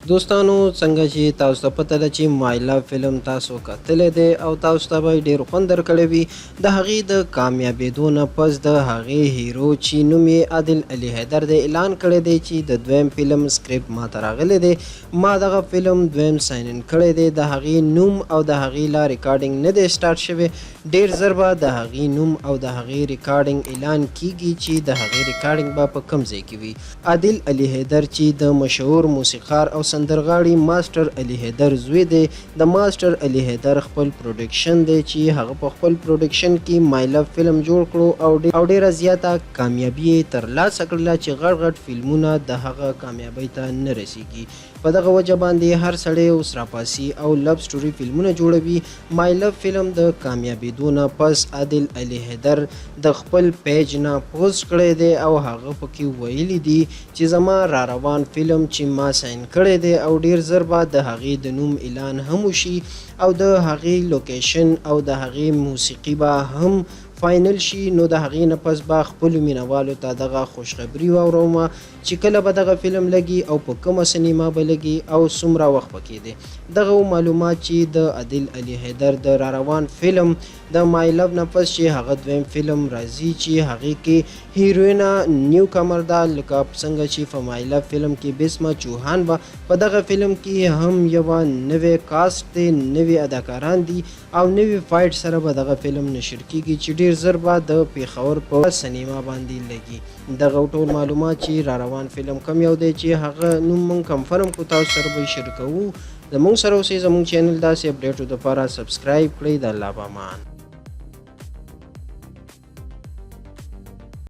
دوستانو څنګه چې تاسو ته پته ده چې مای لو فلم تاسو کتلی دی او تاسو ته به ډېر خوند درکړی وي د هغې د کامیابېدو نه پس د هغې هیرو چې نوم یې عادل علي حیدر دی اعلان کړی دی چې د دویم فلم سکرپټ ما ته راغلی دی ما دغه فلم دویم ساین ان کړی دی د هغې نوم او د هغې لا ریکارډینګ نه دی سټارټ شوی ډېر ژر به د هغې نوم او د هغې ریکارډینګ اعلان کیږي چې د هغې ریکارډینګ به په کوم ځای کې وي عادل علي حیدر چې د مشهور موسیقار او سندرغاړي ماسټر علي حیدر زوی دی د ماسټر علي حیدر خپل پروډکشن دی چې هغه په خپل پروډکشن کې مای لو فلم جوړ کړو او ډیره زیاته کامیابي یې ترلاسه کړله چې غټ غټ فلمونه د هغه کامیابۍ ته نه رسیږي په دغه وجه باندې هر سړی اوس راپاسي او لو سټوري فلمونه جوړوي مای لو فلم د کامیابېدو نه پس عادل علي حیدر د خپل پیج نه پوسټ کړی دی او هغه پکې ویلي دي چې زما را روان فلم چې ما ساین کړی دی او ډیر زر به د هغې د نوم اعلان هم وشي او د هغې لوکیشن او د هغې موسیقي به هم فاینل شي نو د هغې نه پس به خپلو مینوالو ته دغه خوشخبري واوروم چې کله به دغه فلم لګي او په کومه سینما به لګي او څومره وخت پکې دی دغه معلومات چې د عادل علي حیدر د را روان فلم د مای لو نه پس چې هغه دویم فلم راځي چې هغې کې هیروینه نیو کمر ده لکه څنګه چې په مای لو فلم کې بسمه چوهان به په دغه فلم کې هم یوه نوې کاسټ دی نوې اداکاران دي او نوې فایټ سره به دغه فلم نشر کیږي چې ډېر زر به د پیښور په سینما باندې لګي دغه ټول معلومات چې را روان فلم کم یو دی چې هغه نوم موږ کنفرم کړو تاسو سره به یې شیر کوو زموږ سره اوسئ زموږ چینل داسې اپډیټو دپاره سبسکرایب کړئ د الله په امان